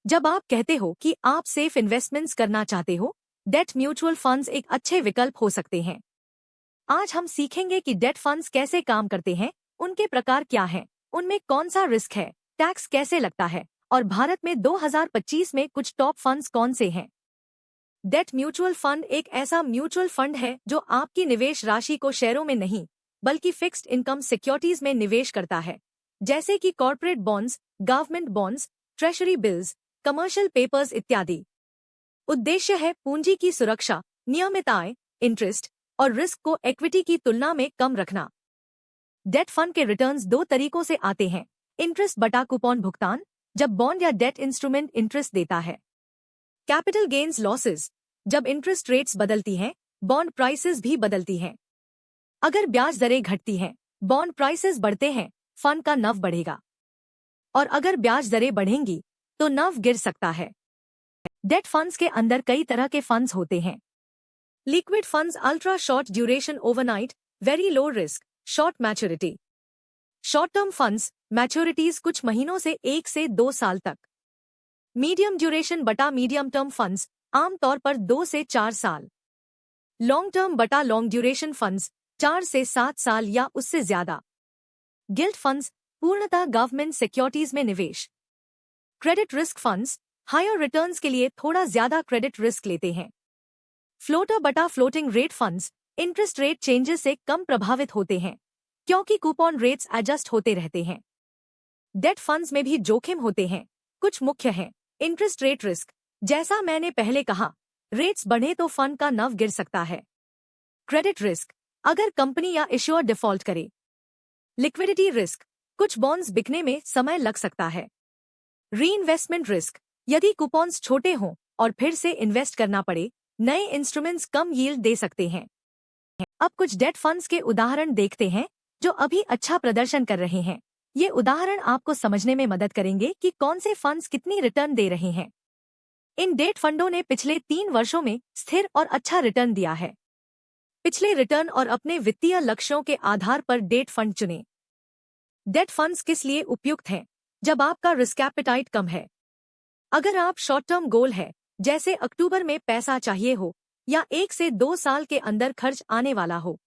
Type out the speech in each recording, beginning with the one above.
जब आप कहते हो कि आप सेफ इन्वेस्टमेंट्स करना चाहते हो, डेट म्यूचुअल फंड्स एक अच्छे विकल्प हो सकते हैं। आज हम सीखेंगे कि डेट फंड्स कैसे काम करते हैं, उनके प्रकार क्या हैं, उनमें कौन सा रिस्क है, टैक्स कैसे लगता है और भारत में 2025 में कुछ टॉप फंड्स कौन से हैं। डेट म्यूचुअल फंड एक ऐसा म्यूचुअल फंड है जो आपकी निवेश राशि को शेयरों में नहीं बल्कि फिक्स्ड इनकम सिक्योरिटीज में निवेश करता है, जैसे कि corporate bonds, government bonds, treasury bills, commercial papers इत्यादि। उद्देश्य है पूंजी की सुरक्षा, नियमित आय, इंटरेस्ट और रिस्क को इक्विटी की तुलना में कम रखना। डेट फंड के रिटर्न्स दो तरीकों से आते हैं। इंटरेस्ट बटा कूपन भुगतान, जब बॉन्ड या डेट इंस्ट्रूमेंट इंटरेस्ट देता है। कैपिटल गेन्स लॉसेस, जब इंटरेस्ट रेट्स बदलती हैं, बॉन्ड प्राइसेस भी बदलती हैं। अगर ब्याज दरें घटती हैं, बॉन्ड प्राइसेस बढ़ते हैं, फंड का नव बढ़ेगा। और अगर ब्याज दरें बढ़ेंगी तो नव गिर सकता है। डेट फंड्स के अंदर कई तरह के फंड्स होते हैं। Liquid funds, ultra short duration, overnight, very low risk, short maturity. Short term funds, maturities कुछ महीनों से 1 से 2 साल तक। मीडियम ड्यूरेशन बटा मीडियम टर्म फंड्स, आमतौर पर 2 से 4 साल। लॉन्ग टर्म बटा लॉन्ग ड्यूरेशन फंड्स, 4 से 7 साल या उससे ज्यादा। गिल्ट फंड्स, पूर्णतः गवर्नमेंट सिक्योरिटीज में निवेश। Credit risk funds, higher returns के लिए थोड़ा ज्यादा क्रेडिट रिस्क लेते हैं। फ्लोटर बटा floating rate funds, interest rate changes से कम प्रभावित होते हैं क्योंकि कूपन रेट्स एडजस्ट होते रहते हैं। डेट फंड्स में भी जोखिम होते हैं, कुछ मुख्य हैं। इंटरेस्ट रेट रिस्क, जैसा मैंने पहले कहा, रेट्स बढ़े तो फंड का नव गिर सकता है। क्रेडिट रिस्क, अगर कंपनी या इश्यूअर डिफॉल्ट करे। लिक्विडिटी रिस्क, कुछ बॉन्ड्स बिकने में समय लग सकता है। रीइन्वेस्टमेंट रिस्क, यदि कूपन्स छोटे हों और फिर से इन्वेस्ट करना पड़े, नए इंस्ट्रूमेंट्स कम यील्ड दे सकते हैं। अब कुछ डेट फंड्स के उदाहरण देखते हैं जो अभी अच्छा प्रदर्शन कर रहे हैं। ये उदाहरण आपको समझने में मदद करेंगे कि कौन से फंड्स कितनी रिटर्न दे रहे हैं। इन डेट फंडों ने पिछले 3 वर्षों में स्थिर और अच्छा रिटर्न दिया है। पिछले रिटर्न और अपने वित्तीय लक्ष्यों के आधार पर डेट फंड चुनें। डेट फंड्स किस लिए उपयुक्त हैं? जब आपका रिस्क एपेटाइट कम है। अगर आप शॉर्ट टर्म गोल है, जैसे अक्टूबर में पैसा चाहिए हो या 1 से 2 साल के अंदर खर्च आने वाला हो।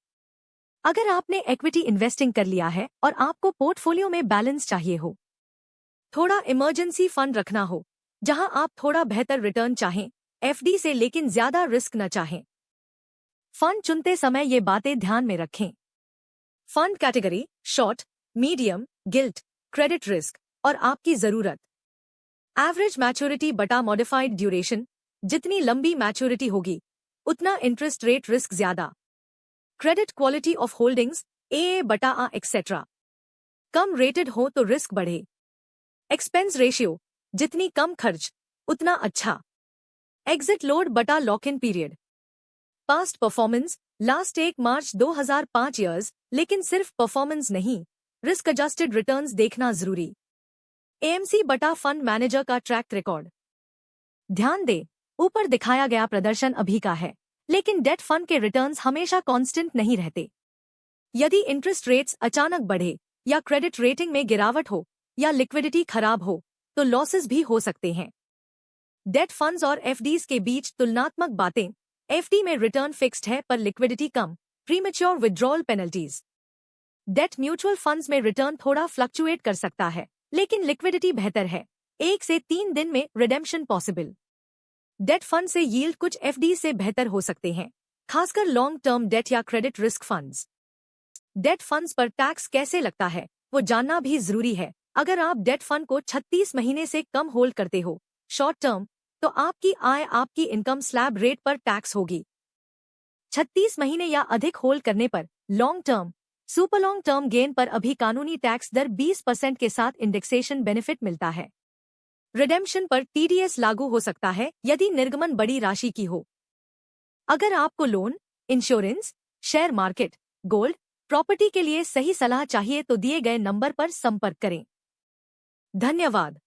अगर आपने इक्विटी इन्वेस्टिंग कर लिया है और आपको पोर्टफोलियो में बैलेंस चाहिए हो। थोड़ा इमरजेंसी फंड रखना हो, जहां आप थोड़ा बेहतर रिटर्न चाहें, एफडी से, लेकिन ज्यादा रिस्क न चाहें। फंड चुनते समय ये बातें ध्यान में रखें। Fund category, short, medium, guilt, credit risk और आपकी जरूरत। एवरेज मैच्योरिटी बटा मॉडिफाइड ड्यूरेशन, जितनी लंबी मैच्योरिटी होगी उतना इंटरेस्ट रेट रिस्क ज्यादा। Credit quality of holdings, AA बटा A एक्सेट्रा। कम रेटेड हो तो रिस्क बढ़े। एक्सपेंस रेशियो, जितनी कम खर्च उतना अच्छा। एग्जिट लोड बटा lock in period. Past performance, last 1 March 2005 years, लेकिन सिर्फ परफॉर्मेंस नहीं, रिस्क एडजस्टेड रिटर्न्स देखना जरूरी। AMC बटा फंड मैनेजर का ट्रैक रिकॉर्ड। ध्यान दें, ऊपर दिखाया गया प्रदर्शन अभी का है, लेकिन डेट फंड के रिटर्न्स हमेशा कांस्टेंट नहीं रहते। यदि इंटरेस्ट रेट्स अचानक बढ़े या क्रेडिट रेटिंग में गिरावट हो या लिक्विडिटी खराब हो तो लॉसेस भी हो सकते हैं। डेट फंड्स और एफडीज के बीच तुलनात्मक बातें। एफडी में रिटर्न फिक्स्ड है पर लिक्विडिटी कम, premature withdrawal penalties. Debt mutual funds में रिटर्न थोड़ा फ्लक्चुएट कर सकता है, लेकिन लिक्विडिटी बेहतर है, 1 से 3 दिन में रिडेम्पशन पॉसिबल। डेट फंड से यील्ड कुछ एफडी से बेहतर हो सकते हैं, खासकर लॉन्ग टर्म डेट या credit risk funds. Date funds पर टैक्स कैसे लगता है वो जानना भी जरूरी है। अगर आप डेट फंड को 36 महीने से कम होल्ड करते हो, शॉर्ट टर्म, तो आपकी आय, आपकी इनकम स्लैब रेट पर टैक्स होगी। 36 महीने या अधिक होल्ड करने पर long term, super long term gain पर अभी कानूनी टैक्स दर 20% के साथ इंडेक्सेशन बेनिफिट मिलता है। रिडेम्पशन पर TDS लागू हो सकता है यदि निर्गमन बड़ी राशि की हो। अगर आपको loan, insurance, share market, gold, property के लिए सही सलाह चाहिए तो दिए गए नंबर पर संपर्क करें। धन्यवाद।